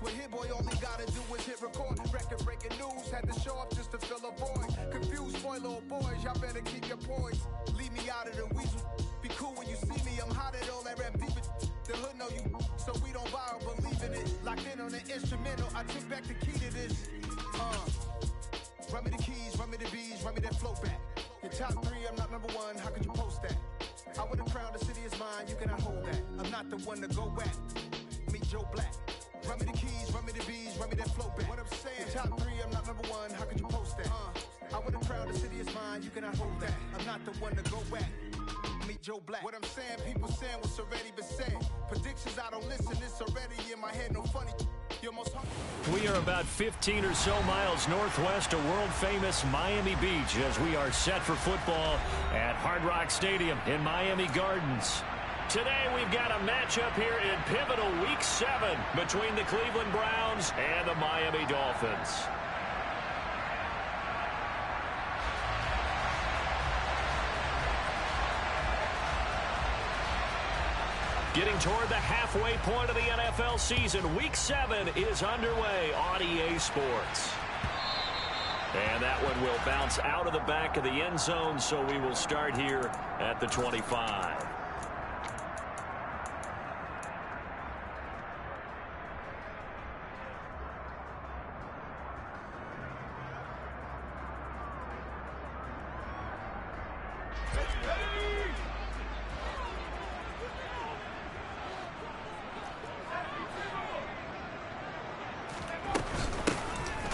boy, hit boy, all he gotta do is hit record. Record-breaking news, had to show up just to fill a void. Confused boy, little boys, y'all better keep your poise. Leave me out of the weasel. Be cool when you see me, I'm hot at all that rap deep. The hood know you, so we don't borrow, believe in it. Locked in on the instrumental, I took back the key to this. Run me the keys, run me the bees, run me that flow back. Your top 3, I'm not number 1, how could you post that? I would've crowned the city is mine, you cannot hold that. I'm not the one to go back. Meet Joe Black. Run me the keys, run me the bees, run me that flow back. What I'm saying, your top 3, I'm not number 1, how could you post that? I would've crowned the city is mine, you cannot hold that. I'm not the one to go back. Meet Joe Black. What I'm saying, people saying what's already been said. Predictions, I don't listen, it's already in my head, no funny. We are about 15 or so miles northwest of world-famous Miami Beach as we are set for football at Hard Rock Stadium in Miami Gardens. Today we've got a matchup here in pivotal Week 7 between the Cleveland Browns and the Miami Dolphins. Getting toward the halfway point of the NFL season, Week 7 is underway on EA Sports. And that one will bounce out of the back of the end zone, so we will start here at the 25.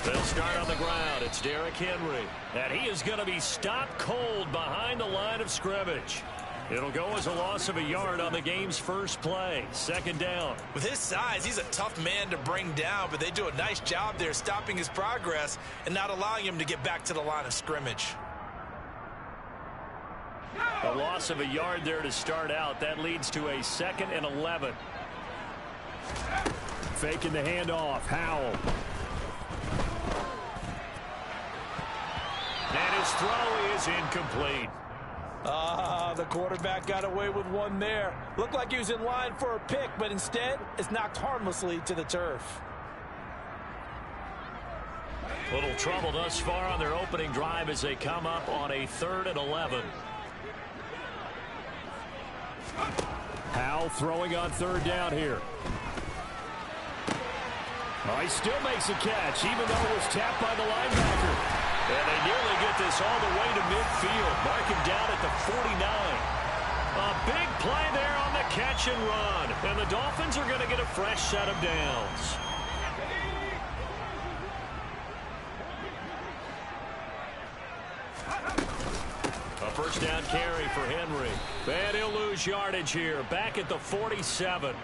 They'll start on the ground. It's Derrick Henry. And he is going to be stopped cold behind the line of scrimmage. It'll go as a loss of a yard on the game's first play. Second down. With his size, he's a tough man to bring down, but they do a nice job there stopping his progress and not allowing him to get back to the line of scrimmage. A loss of a yard there to start out. That leads to a 2nd and 11. Faking the handoff. Howell. And his throw is incomplete. The quarterback got away with one there. Looked like he was in line for a pick, but instead it's knocked harmlessly to the turf. Little trouble thus far on their opening drive as they come up on a 3rd and 11. Howell throwing on 3rd down here. Oh, he still makes a catch, even though it was tapped by the linebacker. And they nearly get this all the way to midfield. Mark him down at the 49. A big play there on the catch and run. And the Dolphins are going to get a fresh set of downs. A first down carry for Henry. And he'll lose yardage here. Back at the 47.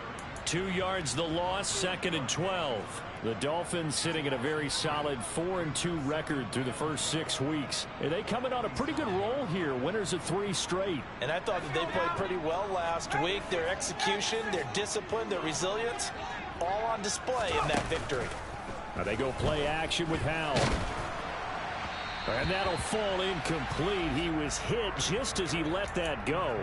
2 yards the loss, 2nd and 12. The Dolphins sitting at a very solid 4-2 record through the first 6 weeks. And they coming on a pretty good roll here. Winners of 3 straight. And I thought that they played pretty well last week. Their execution, their discipline, their resilience, all on display in that victory. Now they go play action with Howell. And that'll fall incomplete. He was hit just as he let that go.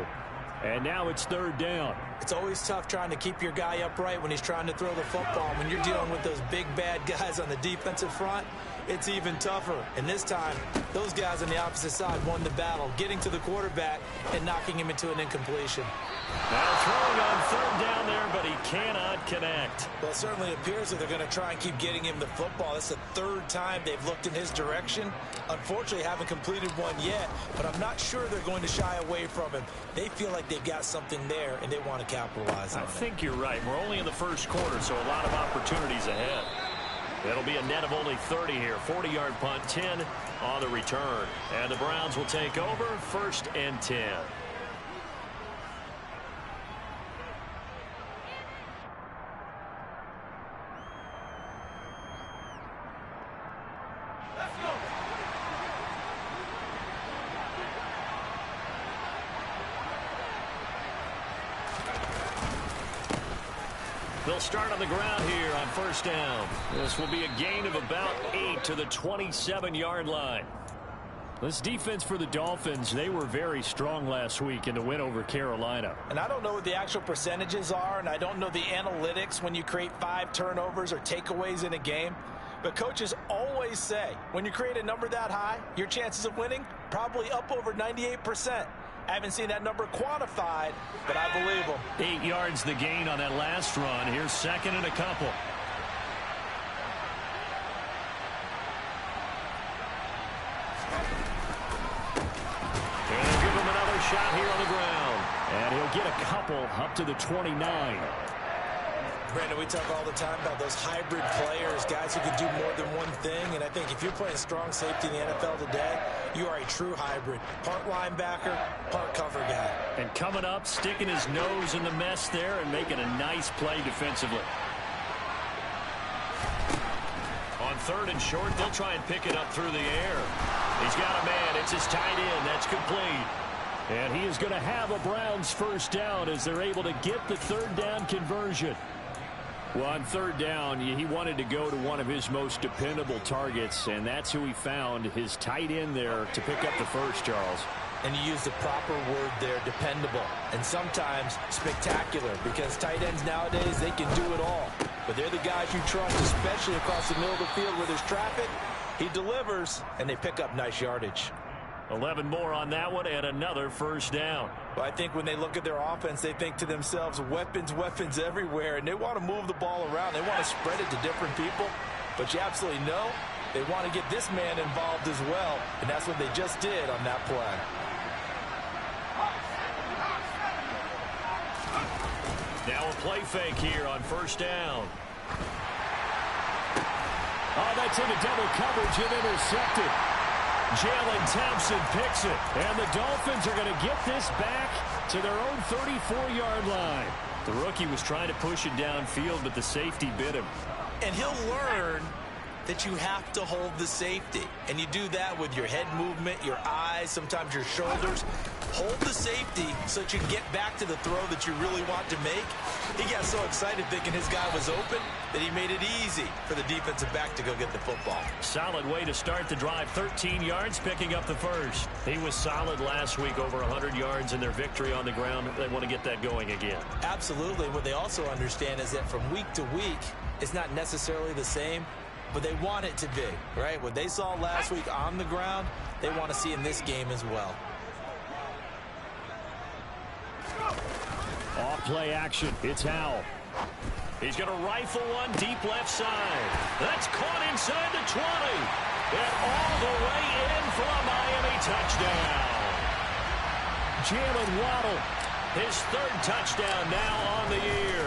And now it's 3rd down. It's always tough trying to keep your guy upright when he's trying to throw the football. When you're dealing with those big, bad guys on the defensive front, it's even tougher. And this time, those guys on the opposite side won the battle, getting to the quarterback and knocking him into an incompletion. Now throwing on 3rd down there, but he cannot connect. Well, it certainly appears that they're going to try and keep getting him the football. That's the 3rd time they've looked in his direction. Unfortunately, haven't completed one yet, but I'm not sure they're going to shy away from him. They feel like they've got something there, and they want to capitalize on it. I think you're right. We're only in the first quarter, so a lot of opportunities ahead. It'll be a net of only 30 here. 40-yard punt, 10 on the return. And the Browns will take over, 1st and 10. They'll start on the ground here on 1st down. This will be a gain of about 8 to the 27-yard line. This defense for the Dolphins, they were very strong last week in the win over Carolina. And I don't know what the actual percentages are, and I don't know the analytics when you create 5 turnovers or takeaways in a game. But coaches always say, when you create a number that high, your chances of winning probably up over 98%. I haven't seen that number quantified, but I believe them. 8 yards the gain on that last run. Here's second and a couple. And they'll give him another shot here on the ground. And he'll get a couple up to the 29. Brandon, we talk all the time about those hybrid players, guys who can do more than one thing. And I think if you're playing strong safety in the NFL today, you are a true hybrid. Part linebacker, part cover guy. And coming up, sticking his nose in the mess there and making a nice play defensively. On third and short, they'll try and pick it up through the air. He's got a man. It's his tight end. That's complete. And he is going to have a Browns first down as they're able to get the third down conversion. Well, on third down, he wanted to go to one of his most dependable targets, and that's who he found, his tight end there, to pick up the first, Charles. And you use the proper word there, dependable, and sometimes spectacular, because tight ends nowadays, they can do it all. But they're the guys you trust, especially across the middle of the field where there's traffic. He delivers, and they pick up nice yardage. 11 more on that one, and another first down. Well, I think when they look at their offense, they think to themselves, weapons, weapons everywhere, and they want to move the ball around. They want to spread it to different people, but you absolutely know they want to get this man involved as well, and that's what they just did on that play. Now a play fake here on first down. Oh, that's into double coverage and intercepted. Jalen Thompson picks it, and the Dolphins are going to get this back to their own 34-yard line. The rookie was trying to push it downfield, but the safety bit him. And he'll learn that you have to hold the safety. And you do that with your head movement, your eyes, sometimes your shoulders. Hold the safety so that you can get back to the throw that you really want to make. He got so excited thinking his guy was open that he made it easy for the defensive back to go get the football. Solid way to start the drive. 13 yards, picking up the first. He was solid last week, over 100 yards in their victory on the ground. They want to get that going again. Absolutely. What they also understand is that from week to week, it's not necessarily the same, but they want it to be, right? What they saw last week on the ground, they want to see in this game as well. Off play action. It's Howell. He's going to rifle one deep left side. That's caught inside the 20. And all the way in for a Miami touchdown. Jalen Waddle, his third touchdown now on the year.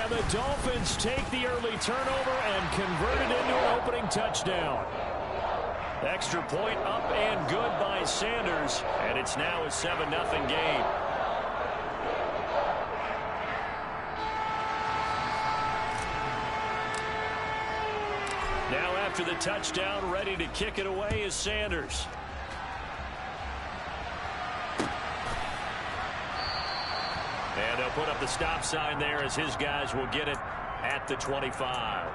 And the Dolphins take the early turnover and convert it into an opening touchdown. Extra point up and good by Sanders. And it's now a 7-0 game. Now after the touchdown, ready to kick it away is Sanders. And they'll put up the stop sign there as his guys will get it at the 25.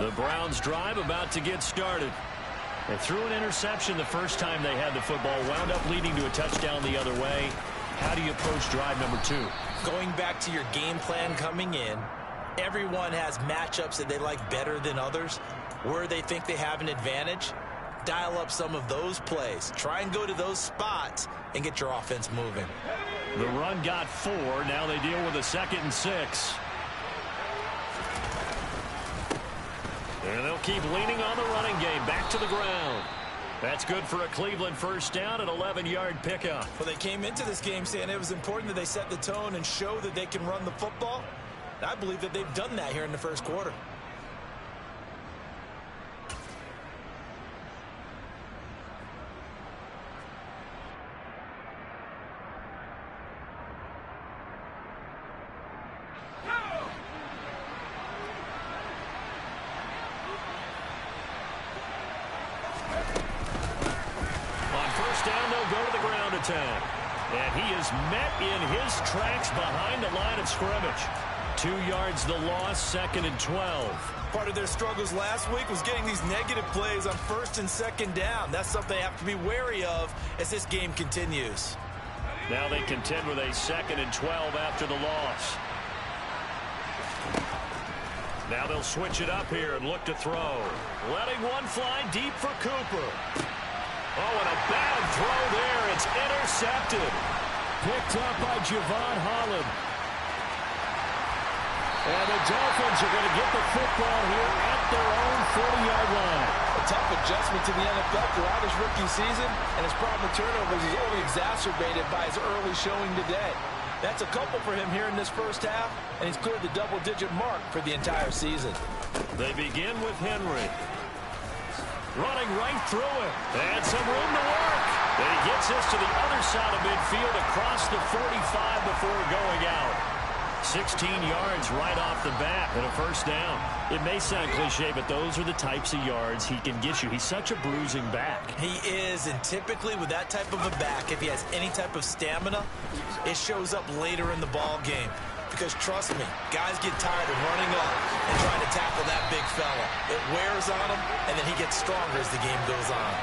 The Browns drive about to get started. They threw an interception the first time they had the football, wound up leading to a touchdown the other way. How do you approach drive number 2? Going back to your game plan coming in, everyone has matchups that they like better than others. Where they think they have an advantage, dial up some of those plays. Try and go to those spots and get your offense moving. The run got 4. Now they deal with a 2nd and 6. And they'll keep leaning on the running game. Back to the ground. That's good for a Cleveland first down, an 11-yard pickup. Well, they came into this game saying it was important that they set the tone and show that they can run the football. And I believe that they've done that here in the first quarter. go to the ground attack. And he is met in his tracks behind the line of scrimmage. 2 yards the loss, 2nd and 12. Part of their struggles last week was getting these negative plays on 1st and 2nd down. That's something they have to be wary of as this game continues. Now they contend with a 2nd and 12 after the loss. Now they'll switch it up here and look to throw. Letting one fly deep for Cooper. Oh, and a bad throw there. It's intercepted. Picked up by Javon Holland. And the Dolphins are going to get the football here at their own 40-yard line. A tough adjustment to the NFL throughout his rookie season, and his problem with turnovers is only exacerbated by his early showing today. That's a couple for him here in this first half, and he's cleared the double-digit mark for the entire season. They begin with Henry. Running right through it. And some room to work. And he gets this to the other side of midfield across the 45 before going out. 16 yards right off the bat and a first down. It may sound cliche, but those are the types of yards he can get you. He's such a bruising back. He is, and typically with that type of a back, if he has any type of stamina, it shows up later in the ball game. Because trust me, guys get tired of running up and trying to tackle that big fella. It wears on him, and then he gets stronger as the game goes on.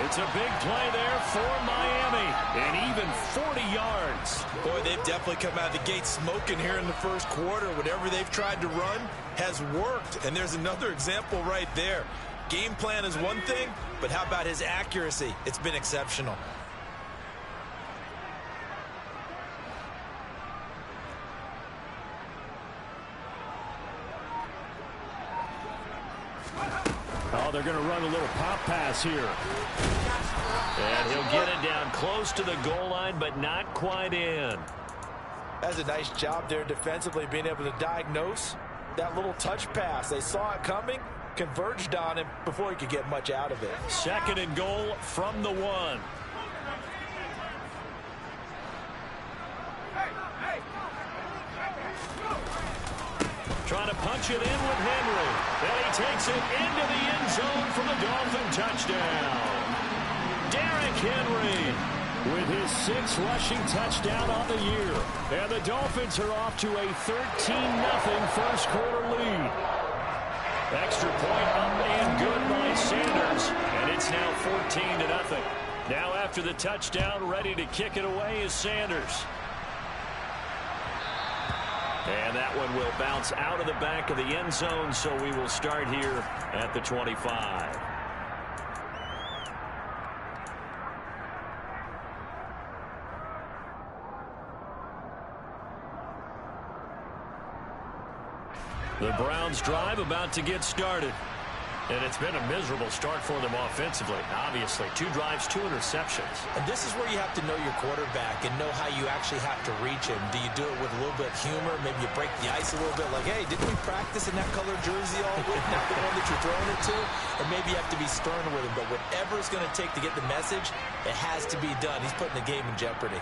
It's a big play there for Miami, and even 40 yards. Boy, they've definitely come out of the gate smoking here in the first quarter. Whatever they've tried to run has worked, and there's another example right there. Game plan is one thing, but how about his accuracy? It's been exceptional. Oh, they're going to run a little pop pass here. And he'll get it down close to the goal line, but not quite in. That's a nice job there defensively, being able to diagnose that little touch pass. They saw it coming, converged on him before he could get much out of it. 2nd and goal from the 1. Trying to punch it in with Henry. And he takes it into the end zone for the Dolphin touchdown. Derrick Henry with his 6th rushing touchdown on the year. And the Dolphins are off to a 13-0 first quarter lead. Extra point up and good by Sanders. And it's now 14-0. Now after the touchdown, ready to kick it away is Sanders. And that one will bounce out of the back of the end zone, so we will start here at the 25. The Browns drive about to get started. And it's been a miserable start for them offensively, obviously. 2 drives, 2 interceptions. And this is where you have to know your quarterback and know how you actually have to reach him. Do you do it with a little bit of humor? Maybe you break the ice a little bit, like, hey, didn't we practice in that color jersey all week? Not the one that you're throwing it to? Or maybe you have to be stern with him. But whatever it's going to take to get the message, it has to be done. He's putting the game in jeopardy.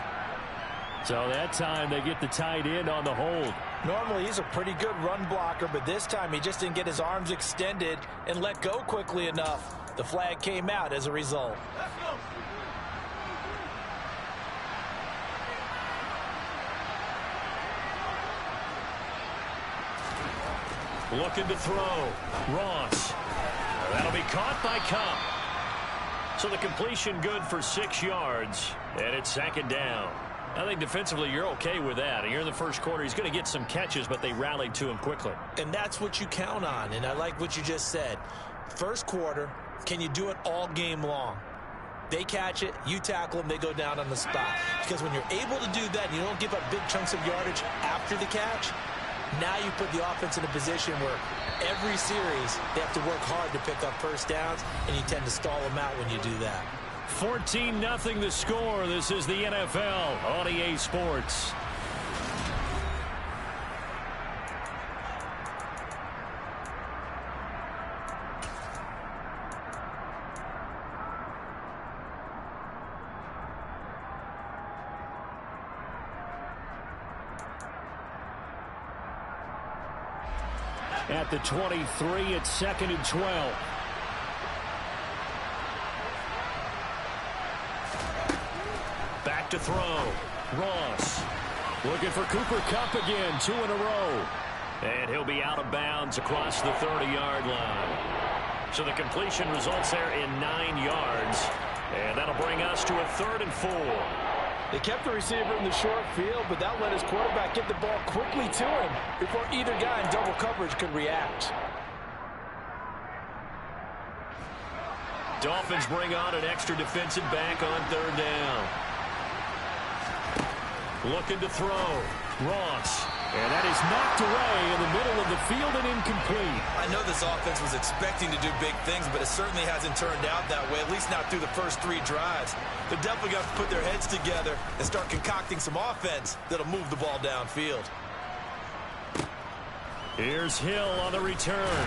So that time they get the tight end on the hold. Normally he's a pretty good run blocker, but this time he just didn't get his arms extended and let go quickly enough. The flag came out as a result. Looking to throw. Ross. That'll be caught by Cup. So the completion good for 6 yards, and it's 2nd down. I think defensively you're okay with that. Here in the first quarter, he's going to get some catches, but they rallied to him quickly. And that's what you count on, and I like what you just said. First quarter, can you do it all game long? They catch it, you tackle them, they go down on the spot. Because when you're able to do that and you don't give up big chunks of yardage after the catch, now you put the offense in a position where every series they have to work hard to pick up first downs, and you tend to stall them out when you do that. 14-0 the score. This is the NFL on EA Sports. At the 23, it's 2nd and 12. to throw. Ross looking for Cooper Kupp again, 2 in a row. And he'll be out of bounds across the 30-yard line. So the completion results there in 9 yards. And that'll bring us to a 3rd and 4. They kept the receiver in the short field, but that let his quarterback get the ball quickly to him before either guy in double coverage could react. Dolphins bring on an extra defensive back on 3rd down. Looking to throw. Ross. And that is knocked away in the middle of the field and incomplete. I know this offense was expecting to do big things, but it certainly hasn't turned out that way, at least not through the first 3 drives. They're definitely got to put their heads together and start concocting some offense that'll move the ball downfield. Here's Hill on the return.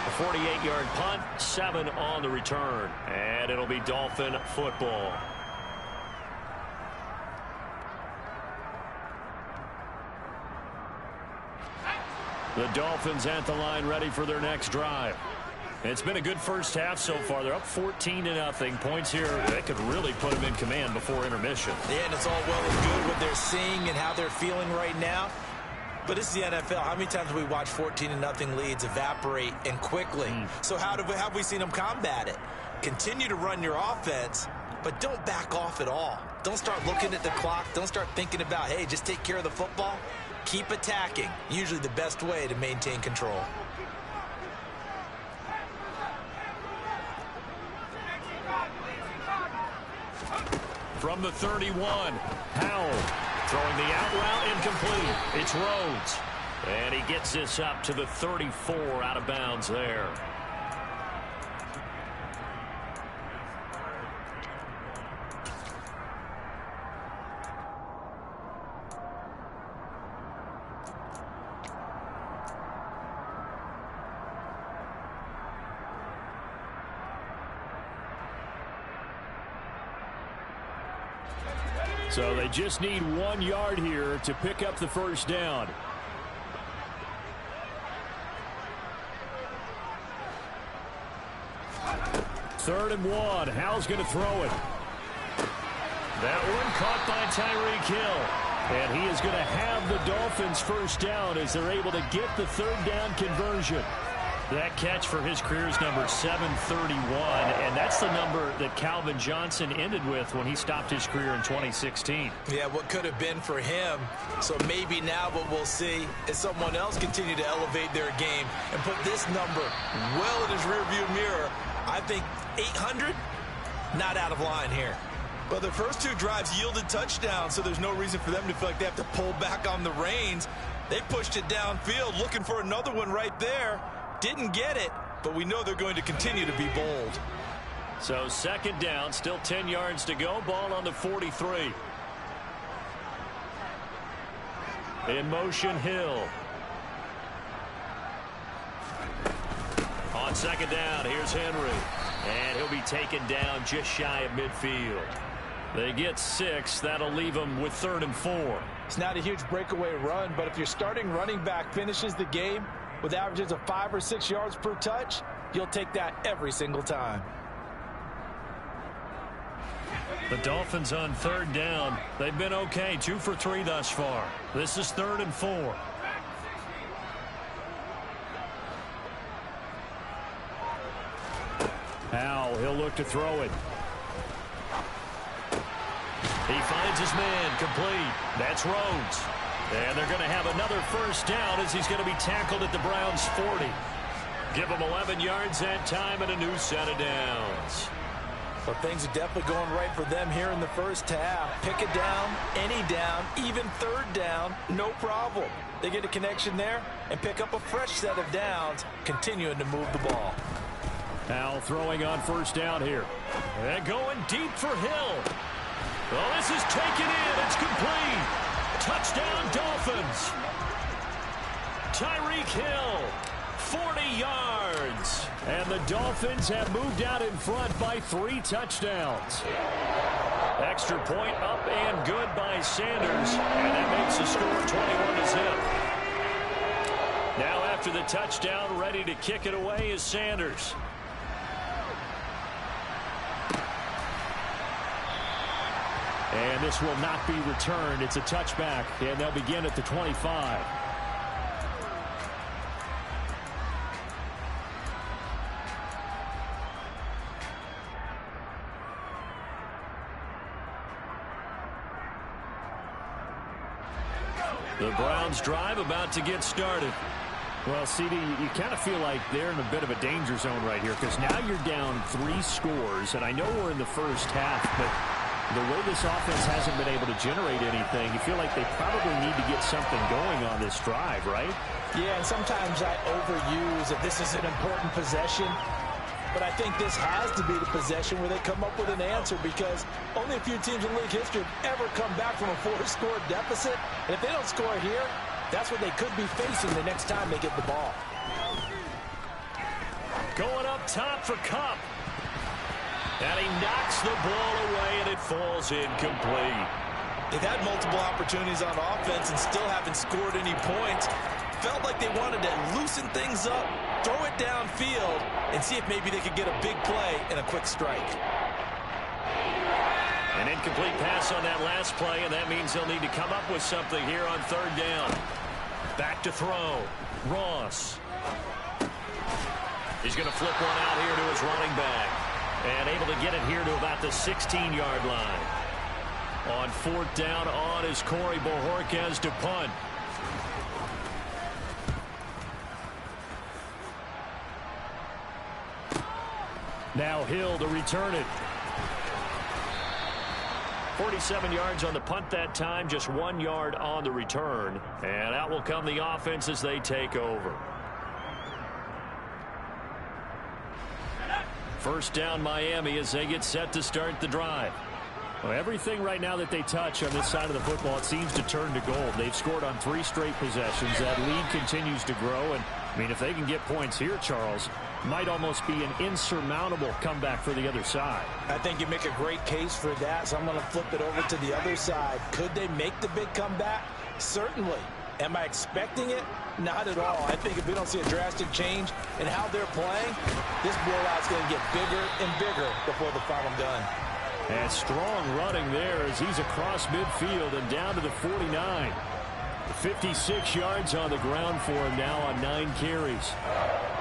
A 48-yard punt, 7 on the return. And it'll be Dolphin football. The Dolphins at the line ready for their next drive. It's been a good first half so far. They're up 14-0. Points here, they could really put them in command before intermission. Yeah, and it's all well and good what they're seeing and how they're feeling right now. But this is the NFL. How many times have we watched 14-0 leads evaporate and quickly? So how have we seen them combat it? Continue to run your offense, but don't back off at all. Don't start looking at the clock. Don't start thinking about, hey, just take care of the football. Keep attacking. Usually the best way to maintain control. From the 31, Howell throwing the out route incomplete. It's Rhodes. And he gets this up to the 34 out of bounds there. So they just need 1 yard here to pick up the first down. Third and 1. Howell's going to throw it. That one caught by Tyreek Hill. And he is going to have the Dolphins first down as they're able to get the 3rd down conversion. That catch for his career is number 731, and that's the number that Calvin Johnson ended with when he stopped his career in 2016. Yeah, what could have been for him. So maybe now what we'll see is someone else continue to elevate their game and put this number well in his rearview mirror. I think 800, not out of line here. But the first 2 drives yielded touchdowns, so there's no reason for them to feel like they have to pull back on the reins. They pushed it downfield, looking for another one right there. Didn't get it, but we know they're going to continue to be bold. So 2nd down, still 10 yards to go. Ball on the 43. In motion, Hill. On 2nd down, here's Henry. And he'll be taken down just shy of midfield. They get 6. That'll leave them with 3rd and 4. It's not a huge breakaway run, but if your starting running back finishes the game with averages of 5 or 6 yards per touch, you'll take that every single time. The Dolphins on 3rd down. They've been okay, 2 for 3 thus far. This is 3rd and 4. Howell, he'll look to throw it. He finds his man, complete. That's Rhodes. And they're going to have another first down as he's going to be tackled at the Browns' 40. Give him 11 yards that time and a new set of downs. Well, things are definitely going right for them here in the first half. Pick a down, any down, even 3rd down, no problem. They get a connection there and pick up a fresh set of downs, continuing to move the ball. Howell throwing on first down here. And going deep for Hill. Well, this is taken in. It's complete. Touchdown, Dolphins. Tyreek Hill, 40 yards. And the Dolphins have moved out in front by 3 touchdowns. Extra point up and good by Sanders. And that makes the score 21-0. Now after the touchdown, ready to kick it away is Sanders. And this will not be returned. It's a touchback, and they'll begin at the 25. The Browns drive about to get started. Well, CD, you kind of feel like they're in a bit of a danger zone right here because now you're down 3 scores, and I know we're in the first half, but the way this offense hasn't been able to generate anything, you feel like they probably need to get something going on this drive, right? Yeah, and sometimes I overuse that this is an important possession, but I think this has to be the possession where they come up with an answer because only a few teams in league history have ever come back from a 4-score deficit, and if they don't score here, that's what they could be facing the next time they get the ball. Going up top for Kupp. And he knocks the ball away, and it falls incomplete. They've had multiple opportunities on offense and still haven't scored any points. Felt like they wanted to loosen things up, throw it downfield, and see if maybe they could get a big play and a quick strike. An incomplete pass on that last play, and that means they'll need to come up with something here on 3rd down. Back to throw. Ross. He's going to flip one out here to his running back. And able to get it here to about the 16-yard line. On 4th down on is Corey Bojorquez to punt. Now Hill to return it. 47 yards on the punt that time, just 1 yard on the return. And out will come the offense as they take over. First down Miami as they get set to start the drive. Well, everything right now that they touch on this side of the football, it seems to turn to gold. They've scored on 3 straight possessions. That lead continues to grow. And, I mean, if they can get points here, Charles, might almost be an insurmountable comeback for the other side. I think you make a great case for that, so I'm going to flip it over to the other side. Could they make the big comeback? Certainly. Am I expecting it? Not at all. I think if we don't see a drastic change in how they're playing, this blowout's going to get bigger and bigger before the final gun. And strong running there as he's across midfield and down to the 49. 56 yards on the ground for him now on 9 carries.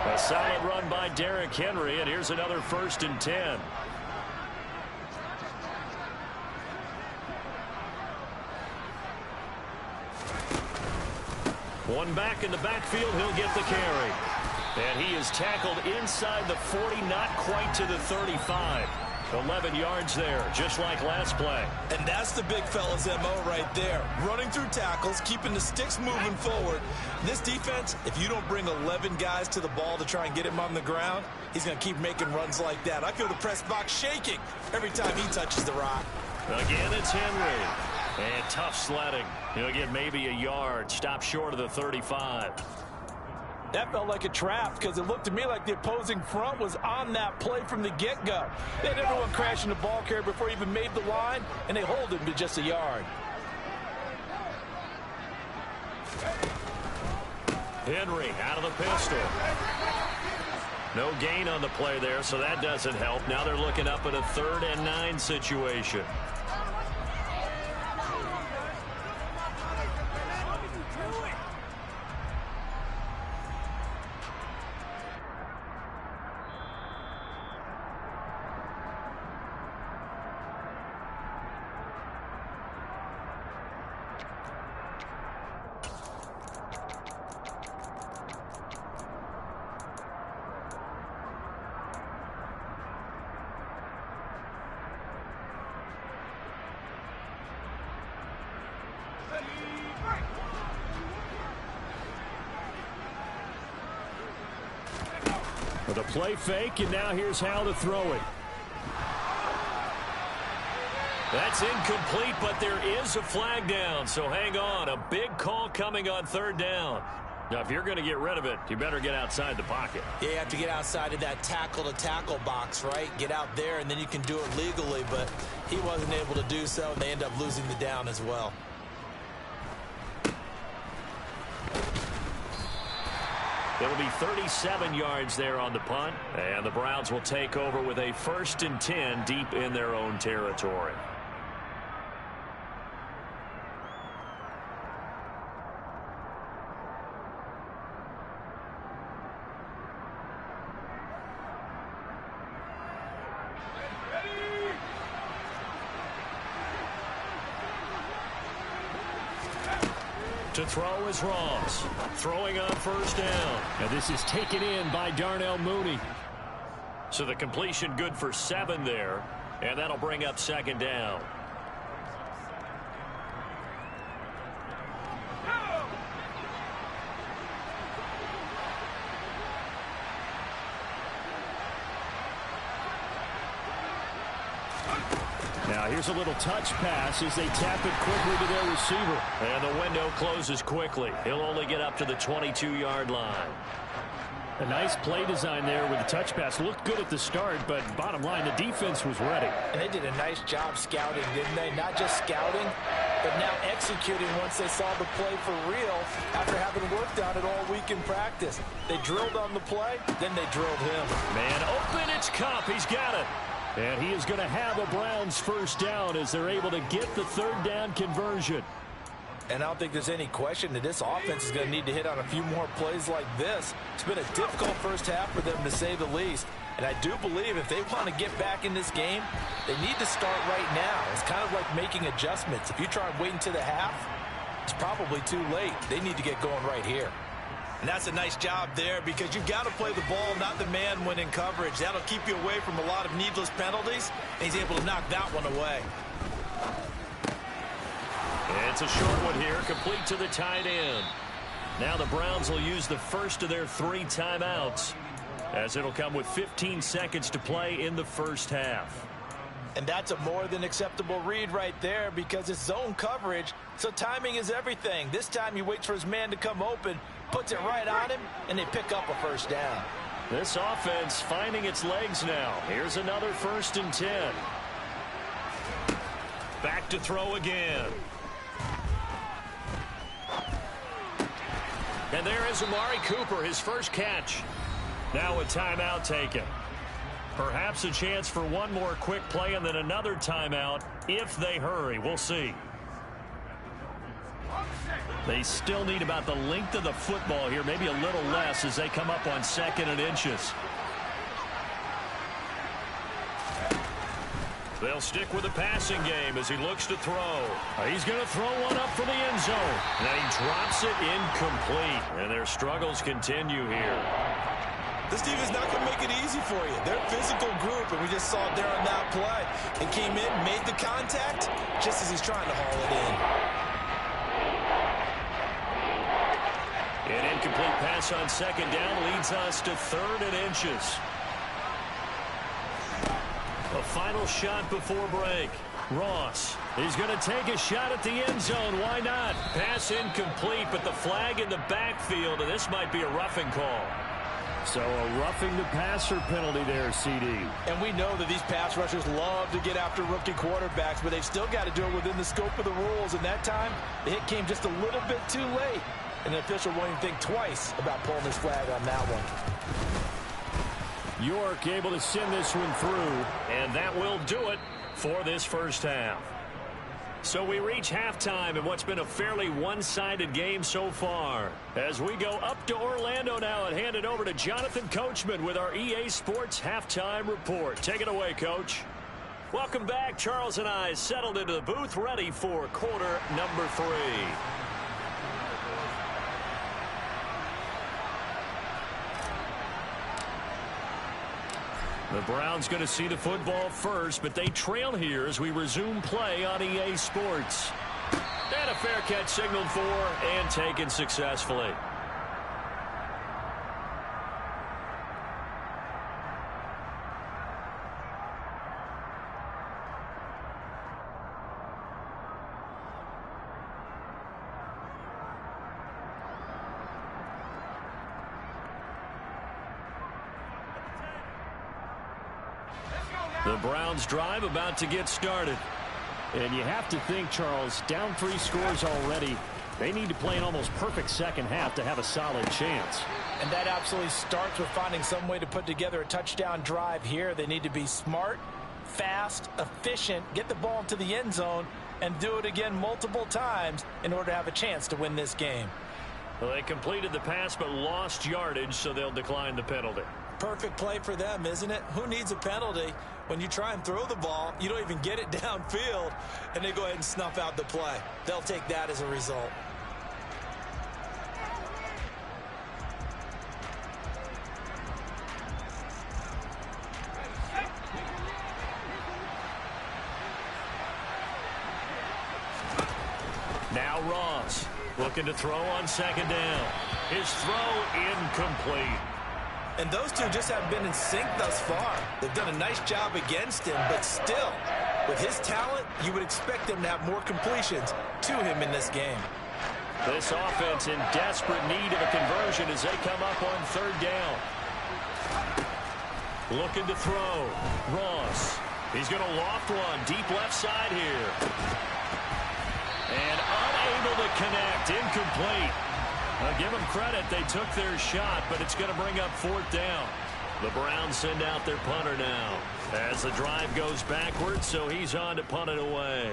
A solid run by Derrick Henry, and here's another 1st and 10. One back in the backfield, he'll get the carry. And he is tackled inside the 40, not quite to the 35. 11 yards there, just like last play. And that's the big fella's MO right there. Running through tackles, keeping the sticks moving forward. This defense, if you don't bring 11 guys to the ball to try and get him on the ground, he's going to keep making runs like that. I feel the press box shaking every time he touches the rock. Again, it's Henry. And tough sledding. He'll get maybe a yard. Stop short of the 35. That felt like a trap because it looked to me like the opposing front was on that play from the get-go. They had everyone crashing the ball carrier before he even made the line, and they hold him to just a yard. Henry out of the pistol. No gain on the play there, so that doesn't help. Now they're looking up at a 3rd and 9 situation. With a play fake, and now here's Howell to throw it. That's incomplete, but there is a flag down, so hang on. A big call coming on 3rd down. Now, if you're going to get rid of it, you better get outside the pocket. Yeah, you have to get outside of that tackle-to-tackle box, right? Get out there, and then you can do it legally, but he wasn't able to do so, and they end up losing the down as well. It'll be 37 yards there on the punt, and the Browns will take over with a 1st and 10 deep in their own territory. To throw is Ross. Throwing on first down. And this is taken in by Darnell Mooney. So the completion good for 7 there. And that'll bring up second down. Now here's a little touch pass as they tap it quickly to their receiver. And the window closes quickly. He'll only get up to the 22-yard line. A nice play design there with the touch pass. Looked good at the start, but bottom line, the defense was ready. And they did a nice job scouting, didn't they? Not just scouting, but now executing once they saw the play for real after having worked on it all week in practice. They drilled on the play, then they drilled him. Man open, it's Kupp. He's got it. And he is going to have a Browns first down as they're able to get the third down conversion. And I don't think there's any question that this offense is going to need to hit on a few more plays like this. It's been a difficult first half for them, to say the least. And I do believe if they want to get back in this game, they need to start right now. It's kind of like making adjustments. If you try and wait until the half, it's probably too late. They need to get going right here. And that's a nice job there because you've got to play the ball, not the man when in coverage. That'll keep you away from a lot of needless penalties, and he's able to knock that one away. It's a short one here, complete to the tight end. Now the Browns will use the first of their 3 timeouts, as it'll come with 15 seconds to play in the first half. And that's a more than acceptable read right there because it's zone coverage, so timing is everything. This time he waits for his man to come open, puts it right on him, and they pick up a first down. This offense finding its legs now. Here's another 1st and 10. Back to throw again. And there is Amari Cooper, his first catch. Now a timeout taken. Perhaps a chance for one more quick play and then another timeout if they hurry. We'll see. They still need about the length of the football here, maybe a little less as they come up on 2nd and inches. They'll stick with the passing game as he looks to throw. He's going to throw one up for the end zone. And he drops it incomplete. And their struggles continue here. This team is not going to make it easy for you. They're a physical group, and we just saw it there on that play. He came in, made the contact, just as he's trying to haul it in. An incomplete pass on 2nd down leads us to 3rd and inches. A final shot before break. Ross, he's going to take a shot at the end zone. Why not? Pass incomplete, but the flag in the backfield, and this might be a roughing call. So a roughing the passer penalty there, CD. And we know that these pass rushers love to get after rookie quarterbacks, but they've still got to do it within the scope of the rules. And that time, the hit came just a little bit too late. And the official won't even think twice about pulling his flag on that one. York able to send this one through, and that will do it for this first half. So we reach halftime in what's been a fairly one-sided game so far. As we go up to Orlando now and hand it over to Jonathan Coachman with our EA Sports Halftime Report. Take it away, Coach. Welcome back. Charles and I settled into the booth ready for quarter number 3. The Browns going to see the football first, but they trail here as we resume play on EA Sports. And a fair catch signaled for and taken successfully. The Browns drive about to get started. And you have to think, Charles, down 3 scores already. They need to play an almost perfect second half to have a solid chance. And that absolutely starts with finding some way to put together a touchdown drive here. They need to be smart, fast, efficient, get the ball into the end zone, and do it again multiple times in order to have a chance to win this game. Well, they completed the pass but lost yardage, so they'll decline the penalty. Perfect play for them, isn't it? Who needs a penalty when you try and throw the ball, you don't even get it downfield, and they go ahead and snuff out the play. They'll take that as a result. Ross. Looking to throw on second down. His throw incomplete. And those two just haven't been in sync thus far. They've done a nice job against him, but still, with his talent, you would expect them to have more completions to him in this game. This offense in desperate need of a conversion as they come up on third down. Looking to throw. Ross. He's going to loft one deep left side here. And unable to connect. Incomplete. I'll give them credit. They took their shot, but it's going to bring up fourth down. The Browns send out their punter now as the drive goes backwards, so he's on to punt it away.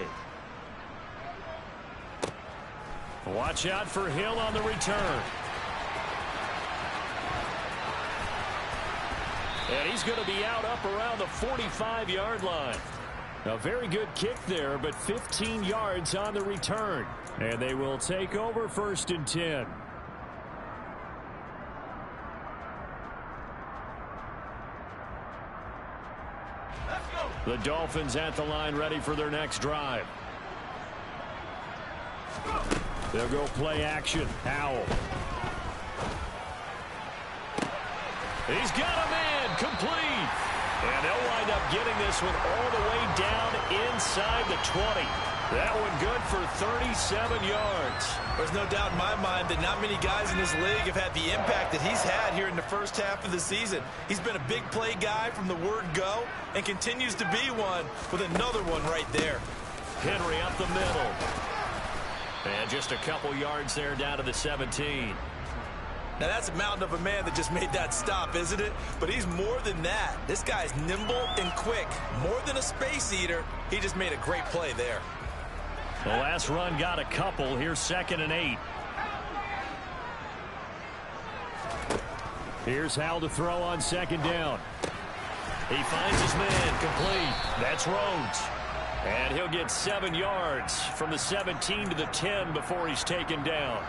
Watch out for Hill on the return. And he's going to be out up around the 45-yard line. A very good kick there, but 15 yards on the return. And they will take over 1st and 10. The Dolphins at the line ready for their next drive. They'll go play action. Howell. He's got a man. Complete. And they'll wind up getting this one all the way down inside the 20. That one good for 37 yards. There's no doubt in my mind that not many guys in this league have had the impact that he's had here in the first half of the season. He's been a big play guy from the word go and continues to be one with another one right there. Henry up the middle. And just a couple yards there down to the 17. Now, that's a mountain of a man that just made that stop, isn't it? But he's more than that. This guy's nimble and quick. More than a space eater. He just made a great play there. The last run got a couple. Here's 2nd and 8. Here's Howell to throw on second down. He finds his man. Complete. That's Rhodes. And he'll get 7 yards from the 17 to the 10 before he's taken down.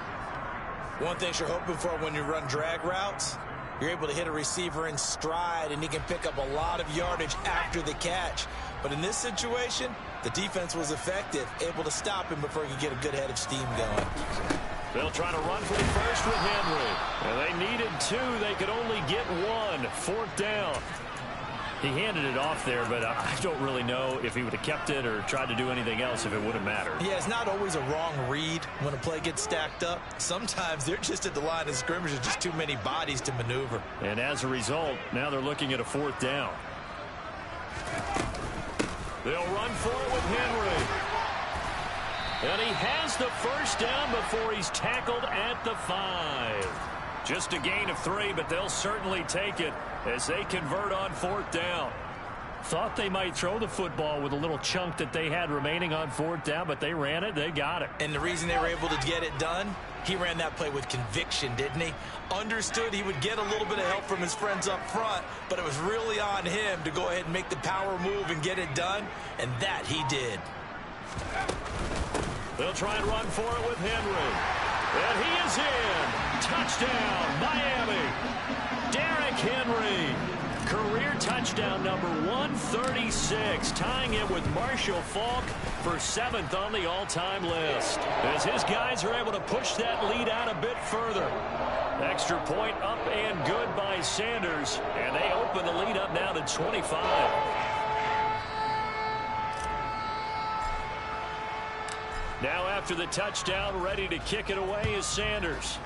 One thing you're hoping for when you run drag routes, you're able to hit a receiver in stride, and he can pick up a lot of yardage after the catch. But in this situation, the defense was effective, able to stop him before he could get a good head of steam going. They'll try to run for the first with Henry. And they needed 2. They could only get 1. 4th down. He handed it off there, but I don't really know if he would have kept it or tried to do anything else if it would have mattered. Yeah, it's not always a wrong read when a play gets stacked up. Sometimes they're just at the line of scrimmage. There's just too many bodies to maneuver. And as a result, now they're looking at a 4th down. They'll run for it with Henry. And he has the first down before he's tackled at the 5. Just a gain of 3, but they'll certainly take it as they convert on 4th down. Thought they might throw the football with a little chunk that they had remaining on 4th down, but they ran it. They got it. And the reason they were able to get it done, he ran that play with conviction, didn't he? Understood he would get a little bit of help from his friends up front, but it was really on him to go ahead and make the power move and get it done, and that he did. They'll try and run for it with Henry. And he is in. Touchdown, Miami. Derrick Henry. Career touchdown number 136, tying it with Marshall Faulk for 7th on the all-time list. As his guys are able to push that lead out a bit further. Extra point up and good by Sanders. And they open the lead up now to 25. Now after the touchdown, ready to kick it away is Sanders.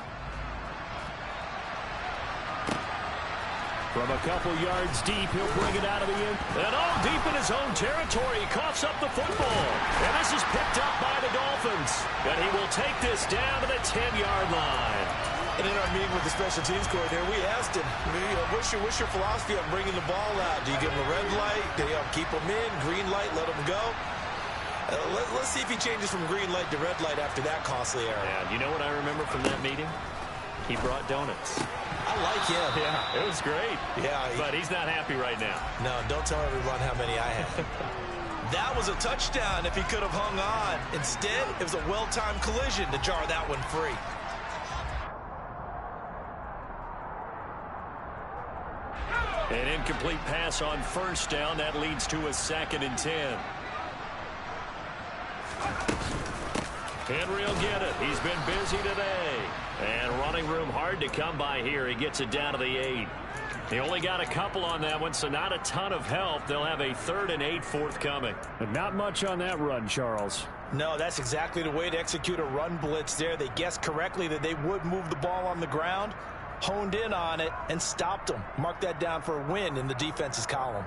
From a couple yards deep, he'll bring it out of the end. And all deep in his own territory, he coughs up the football. And this is picked up by the Dolphins. And he will take this down to the 10-yard line. And in our meeting with the special teams coordinator, we asked him, what's your philosophy on bringing the ball out? Do you give him a red light? Do you keep him in? Green light, let him go? Let's see if he changes from green light to red light after that costly error. Yeah, you know what I remember from that meeting? He brought donuts. I like him. Yeah, it was great. Yeah, but he's not happy right now. No, don't tell everyone how many I had. That was a touchdown if he could have hung on. Instead, it was a well-timed collision to jar that one free. An incomplete pass on first down. That leads to a 2nd and 10. Henry will get it. He's been busy today. And running room hard to come by here. He gets it down to the 8. He only got a couple on that one, so not a ton of help. They'll have a 3rd and 8 forthcoming. But not much on that run, Charles. No, that's exactly the way to execute a run blitz there. They guessed correctly that they would move the ball on the ground, honed in on it, and stopped them. Mark that down for a win in the defense's column.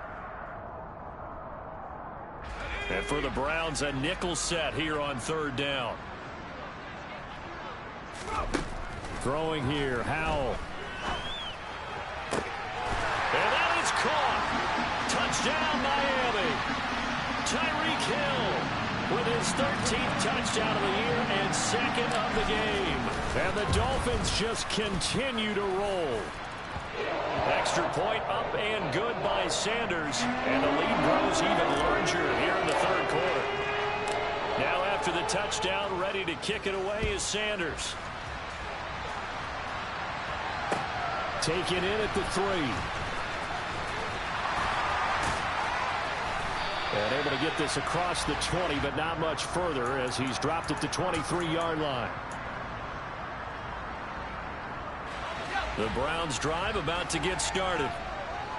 And for the Browns, a nickel set here on 3rd down. Throwing here, Howell. And that is caught. Touchdown, Miami. Tyreek Hill with his 13th touchdown of the year and 2nd of the game. And the Dolphins just continue to roll. Extra point up and good by Sanders. And the lead grows even larger here in the 3rd quarter. Now after the touchdown, ready to kick it away is Sanders. Taken in at the 3. And able to get this across the 20, but not much further as he's dropped at the 23-yard line. The Browns drive about to get started.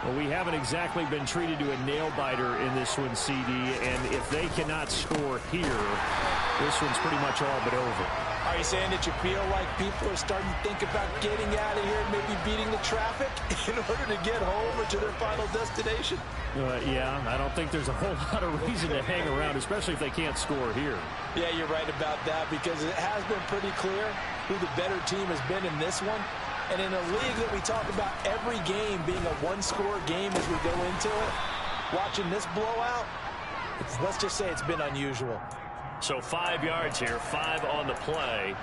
Well, we haven't exactly been treated to a nail-biter in this one, CD, and if they cannot score here, this one's pretty much all but over. Are you saying that you feel like people are starting to think about getting out of here and maybe beating the traffic in order to get home or to their final destination? Yeah, I don't think there's a whole lot of reason to hang around, especially if they can't score here. Yeah, you're right about that because it has been pretty clear who the better team has been in this one. And in a league that we talk about every game being a one-score game as we go into it, watching this blowout, let's just say it's been unusual. So 5 yards here, 5 on the play.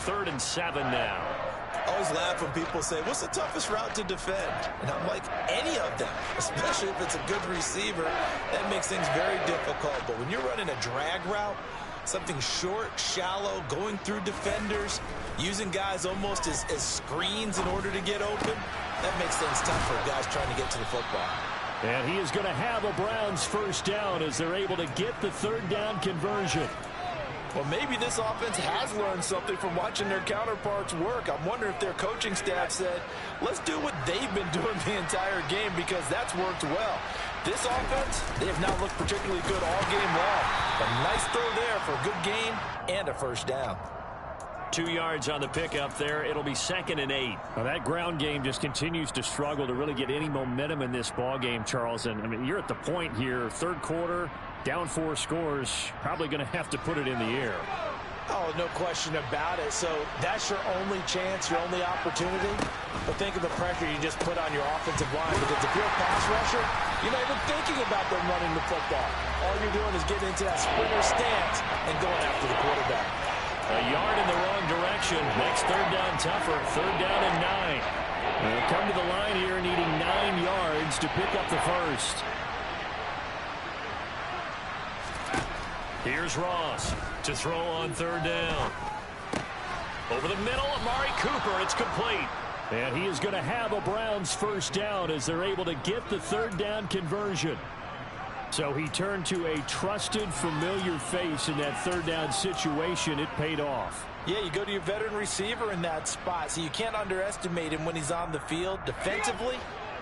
3rd and 7 now. I always laugh when people say, what's the toughest route to defend? And I'm like, any of them, especially if it's a good receiver. That makes things very difficult. But when you're running a drag route, something short, shallow, going through defenders, using guys almost as screens in order to get open, that makes things tough for guys trying to get to the football. And he is going to have a Browns 1st down as they're able to get the 3rd down conversion. Well, maybe this offense has learned something from watching their counterparts work. I'm wondering if their coaching staff said, let's do what they've been doing the entire game because that's worked well. This offense, they have not looked particularly good all game long. A nice throw there for a good gain and a 1st down. 2 yards on the pickup there. It'll be 2nd and 8. Well, that ground game just continues to struggle to really get any momentum in this ball game, Charles. And I mean, you're at the point here, 3rd quarter, down 4 scores, probably going to have to put it in the air. Oh, no question about it. So that's your only chance, your only opportunity. But think of the pressure you just put on your offensive line because if you're a pass rusher, you're not even thinking about them running the football. All you're doing is getting into that sprinter stance and going after the quarterback. A yard in the wrong direction makes 3rd down tougher. 3rd down and 9. They'll come to the line here needing 9 yards to pick up the 1st. Here's Ross to throw on 3rd down. Over the middle, Amari Cooper. It's complete. And he is going to have a Browns 1st down as they're able to get the 3rd down conversion. So he turned to a trusted, familiar face in that 3rd down situation. It paid off. Yeah, you go to your veteran receiver in that spot, so you can't underestimate him when he's on the field. Defensively,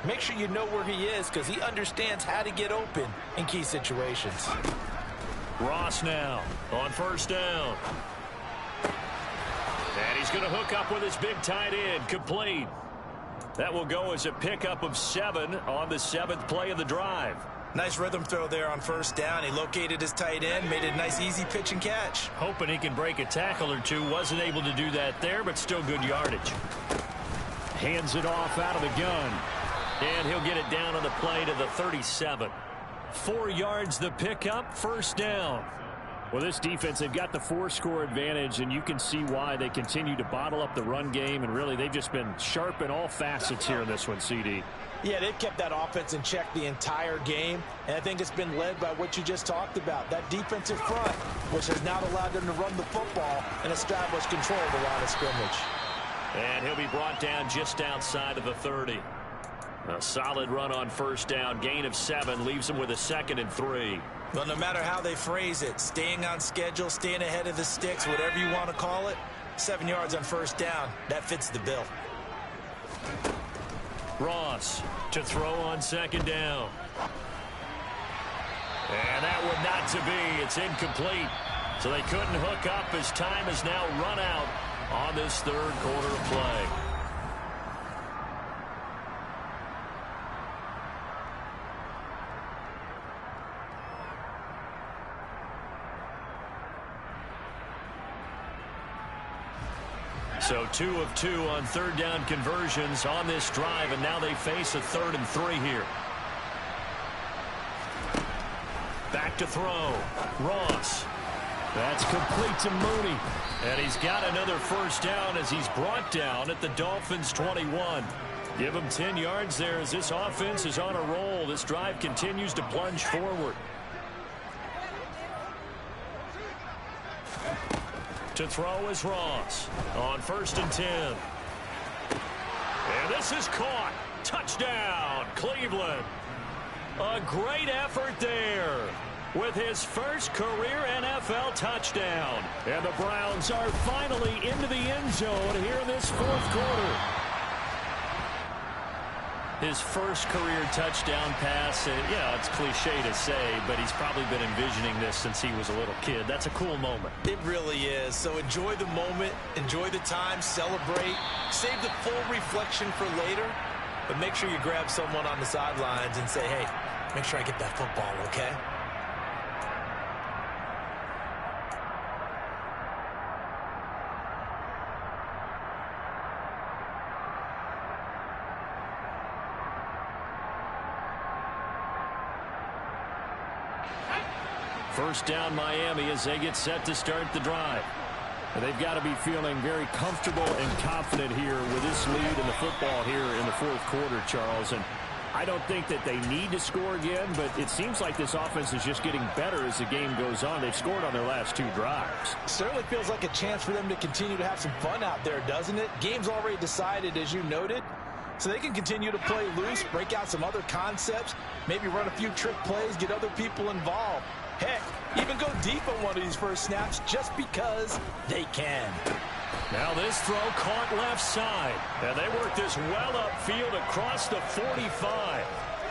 make sure you know where he is because he understands how to get open in key situations. Ross now on 1st down. And he's going to hook up with his big tight end. Complete. That will go as a pickup of 7 on the 7th play of the drive. Nice rhythm throw there on 1st down. He located his tight end, made a nice easy pitch and catch. Hoping he can break a tackle or two. Wasn't able to do that there, but still good yardage. Hands it off out of the gun. And he'll get it down on the play to the 37. 4 yards the pickup, 1st down. Well, this defense, they've got the 4-score advantage, and you can see why they continue to bottle up the run game, and really they've just been sharp in all facets here in this one, CD. Yeah, they've kept that offense in check the entire game, and I think it's been led by what you just talked about, that defensive front, which has now allowed them to run the football and establish control of the line of scrimmage. And he'll be brought down just outside of the 30. A solid run on 1st down, gain of 7, leaves him with a 2nd and 3. Well, no matter how they phrase it, staying on schedule, staying ahead of the sticks, whatever you want to call it, 7 yards on first down, that fits the bill. Ross to throw on second down. And that would not to be. It's incomplete. So they couldn't hook up as time is now run out on this third quarter of play. So 2 of 2 on third down conversions on this drive, and now they face a 3rd and 3 here. Back to throw. Ross. That's complete to Mooney. And he's got another first down as he's brought down at the Dolphins' 21. Give him 10 yards there as this offense is on a roll. This drive continues to plunge forward. To throw is Ross on 1st and 10. And this is caught. Touchdown, Cleveland. A great effort there with his first career NFL touchdown. And the Browns are finally into the end zone here in this 4th quarter. His first career touchdown pass, it's cliche to say, but he's probably been envisioning this since he was a little kid. That's a cool moment. It really is. So enjoy the moment, enjoy the time, celebrate, save the full reflection for later, but make sure you grab someone on the sidelines and say, hey, make sure I get that football, okay? First down Miami as they get set to start the drive. They've got to be feeling very comfortable and confident here with this lead in the football here in the 4th quarter, Charles. And I don't think that they need to score again, but it seems like this offense is just getting better as the game goes on. They've scored on their last 2 drives. Certainly feels like a chance for them to continue to have some fun out there, doesn't it? Game's already decided, as you noted, so they can continue to play loose, break out some other concepts, maybe run a few trick plays, get other people involved. Heck, even go deep on one of these first snaps just because they can. Now this throw caught left side. And they work this well upfield across the 45.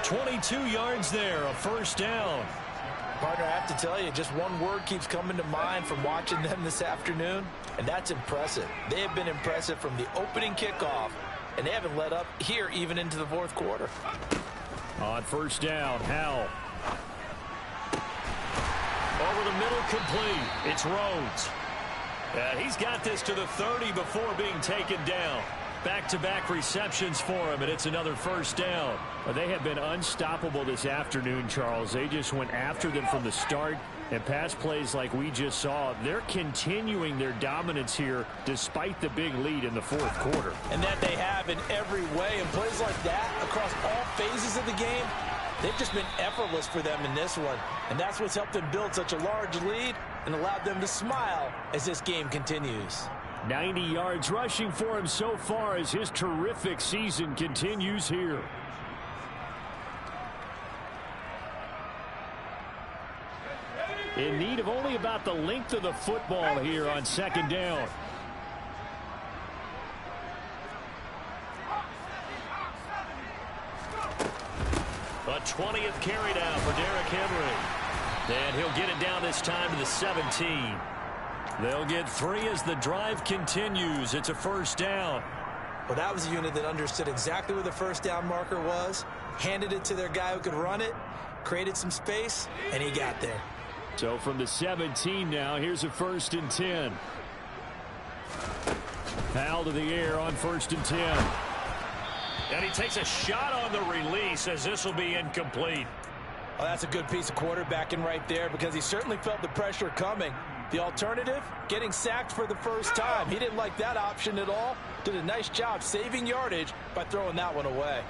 22 yards there, a first down. Partner, I have to tell you, just one word keeps coming to mind from watching them this afternoon, and that's impressive. They have been impressive from the opening kickoff, and they haven't let up here even into the 4th quarter. On first down, Howell. Over the middle, complete. It's Rhodes. He's got this to the 30 before being taken down. Back-to-back receptions for him, and it's another first down. They have been unstoppable this afternoon, Charles. They just went after them from the start, and pass plays like we just saw, they're continuing their dominance here despite the big lead in the 4th quarter. And that they have in every way, and plays like that across all phases of the game, they've just been effortless for them in this one. And that's what's helped them build such a large lead and allowed them to smile as this game continues. 90 yards rushing for him so far as his terrific season continues here. In need of only about the length of the football here on second down. A 20th carry down for Derrick Henry. And he'll get it down this time to the 17. They'll get 3 as the drive continues. It's a first down. Well, that was a unit that understood exactly where the first down marker was, handed it to their guy who could run it, created some space, and he got there. So from the 17 now, here's a 1st and 10. Howell to the air on 1st and 10. And he takes a shot on the release as this will be incomplete. Well, that's a good piece of quarterbacking right there because he certainly felt the pressure coming. The alternative, getting sacked for the first time. He didn't like that option at all. Did a nice job saving yardage by throwing that one away.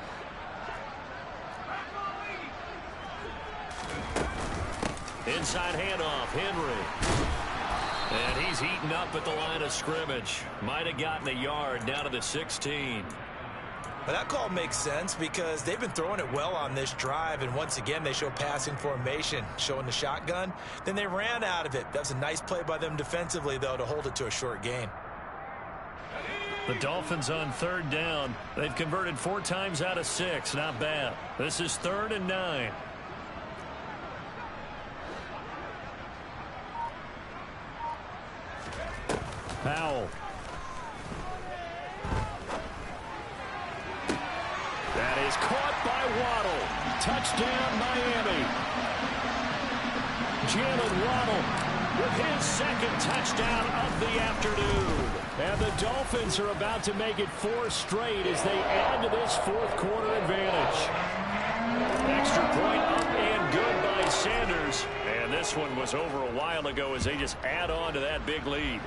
Inside handoff, Henry. And he's heating up at the line of scrimmage. Might have gotten a yard down to the 16. But that call makes sense because they've been throwing it well on this drive, and once again they show passing formation, showing the shotgun. Then they ran out of it. That was a nice play by them defensively, though, to hold it to a short gain. The Dolphins on 3rd down. They've converted 4 times out of 6. Not bad. This is 3rd and 9. Howell. That is caught by Waddle. Touchdown, Miami. Jalen Waddle with his 2nd touchdown of the afternoon. And the Dolphins are about to make it 4 straight as they add to this 4th quarter advantage. Extra point up and good by Sanders. And this one was over a while ago as they just add on to that big lead.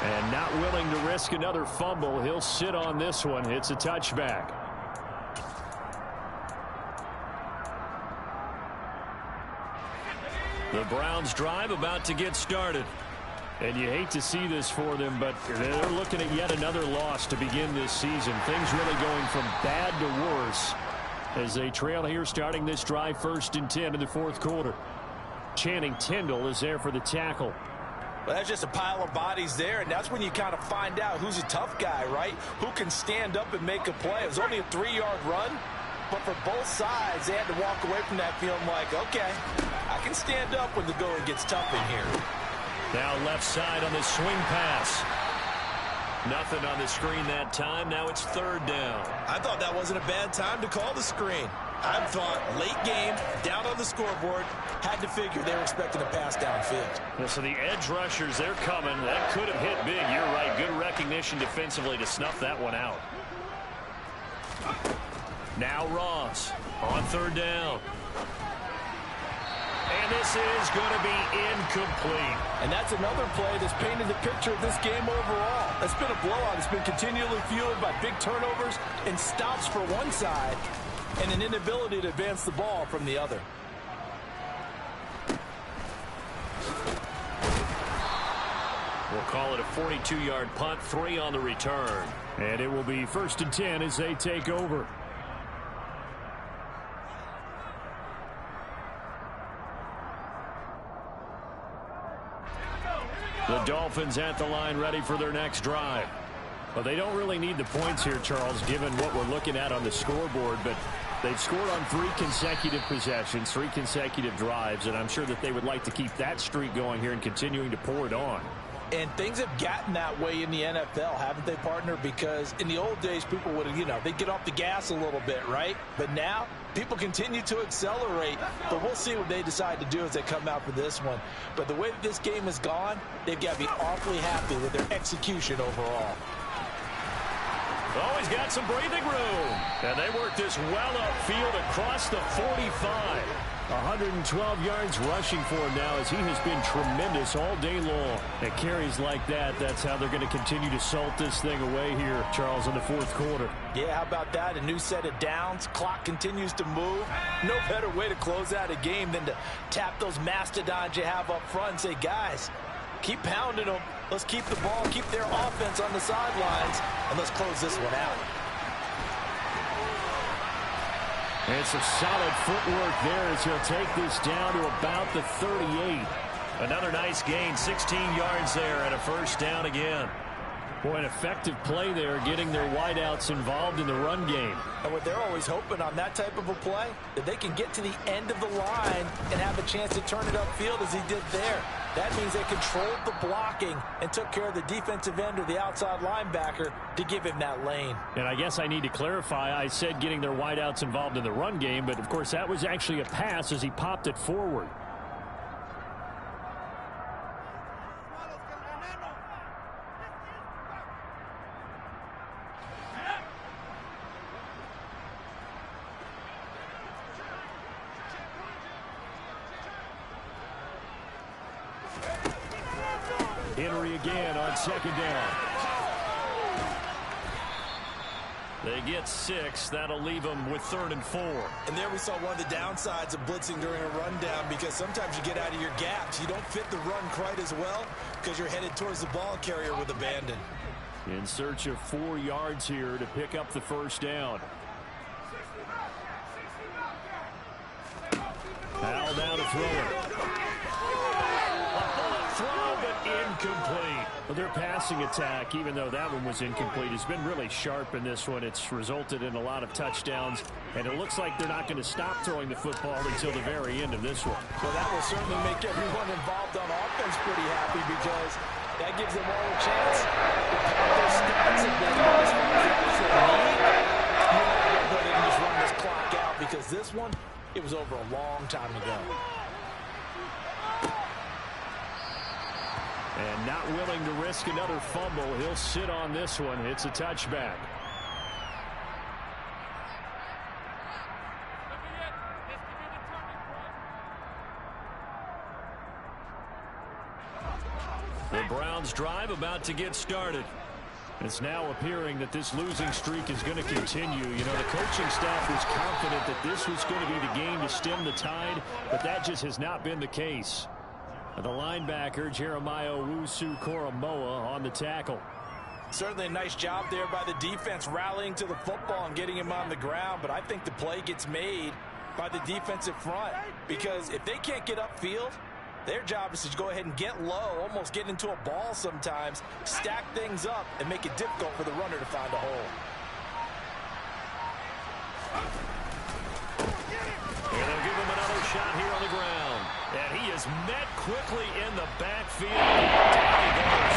And not willing to risk another fumble. He'll sit on this one. It's a touchback. The Browns drive about to get started. And you hate to see this for them, but they're looking at yet another loss to begin this season. Things really going from bad to worse as they trail here starting this drive 1st and 10 in the 4th quarter. Channing Tindall is there for the tackle. Well, that's just a pile of bodies there, and that's when you kind of find out who's a tough guy, right? Who can stand up and make a play. It was only a 3-yard run, but for both sides, they had to walk away from that feeling like, okay, I can stand up when the going gets tough in here. Now left side on the swing pass. Nothing on the screen that time. Now it's 3rd down. I thought that wasn't a bad time to call the screen. I thought late game, down on the scoreboard, had to figure they were expecting a pass downfield. Well, so the edge rushers, they're coming. That could have hit big. You're right. Good recognition defensively to snuff that one out. Now Ross on 3rd down. And this is going to be incomplete. And that's another play that's painted the picture of this game overall. It's been a blowout. It's been continually fueled by big turnovers and stops for one side and an inability to advance the ball from the other. We'll call it a 42-yard punt, 3 on the return. And it will be 1st and 10 as they take over. The Dolphins at the line ready for their next drive. Well, they don't really need the points here, Charles, given what we're looking at on the scoreboard, but they've scored on 3 consecutive possessions, 3 consecutive drives, and I'm sure that they would like to keep that streak going here and continuing to pour it on. And things have gotten that way in the NFL, haven't they, partner? Because in the old days, people would have, they'd get off the gas a little bit, right? But now, people continue to accelerate. But we'll see what they decide to do as they come out for this one. But the way that this game has gone, they've got to be awfully happy with their execution overall. Oh, he's got some breathing room. And they work this well upfield across the 45. 112 yards rushing for him now as he has been tremendous all day long. At carries like that, that's how they're going to continue to salt this thing away here, Charles, in the 4th quarter. Yeah, how about that? A new set of downs. Clock continues to move. No better way to close out a game than to tap those mastodons you have up front and say, guys, keep pounding them. Let's keep the ball, keep their offense on the sidelines, and let's close this one out. And some solid footwork there as he'll take this down to about the 38. Another nice gain, 16 yards there and a 1st down again. Boy, an effective play there, getting their wideouts involved in the run game. And what they're always hoping on that type of a play, that they can get to the end of the line and have a chance to turn it upfield as he did there. That means they controlled the blocking and took care of the defensive end or the outside linebacker to give him that lane. And I guess I need to clarify, I said getting their wideouts involved in the run game, but of course that was actually a pass as he popped it forward. Henry again on 2nd down. They get 6. That'll leave them with 3rd and 4. And there we saw one of the downsides of blitzing during a rundown, because sometimes you get out of your gaps. You don't fit the run quite as well because you're headed towards the ball carrier with abandon. In search of 4 yards here to pick up the first down. Howell down to throw it. A bullet throw, but incomplete. Well, their passing attack, even though that one was incomplete, has been really sharp in this one. It's resulted in a lot of touchdowns, and it looks like they're not going to stop throwing the football until the very end of this one. Well, that will certainly make everyone involved on offense pretty happy, because that gives them all a chance to pad their stats a bit as far as the actual need. You're not going to go ahead and just run this clock out, because this one, it was over a long time ago. And not willing to risk another fumble, he'll sit on this one. It's a touchback. The Browns drive about to get started. It's now appearing that this losing streak is going to continue. You know, the coaching staff was confident that this was going to be the game to stem the tide, but that just has not been the case. The linebacker, Jeremiah Owusu-Koramoah, on the tackle. Certainly a nice job there by the defense, rallying to the football and getting him on the ground, but I think the play gets made by the defensive front, because if they can't get upfield, their job is to go ahead and get low, almost get into a ball sometimes, stack things up, and make it difficult for the runner to find a hole. And they'll give him another shot here on the ground. And he is met quickly in the backfield. Down he goes.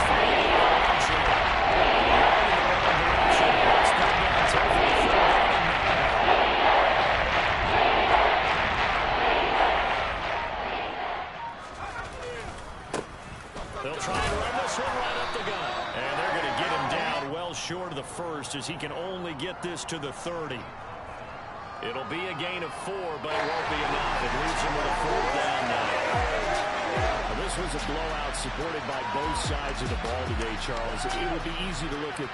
They'll try to run this one right up the gut. And they're going to get him down well short of the first, as he can only get this to the 30. It'll be a gain of 4, but it won't be enough. It leaves him with a 4th down now. Well, this was a blowout supported by both sides of the ball today, Charles. It would be easy to look at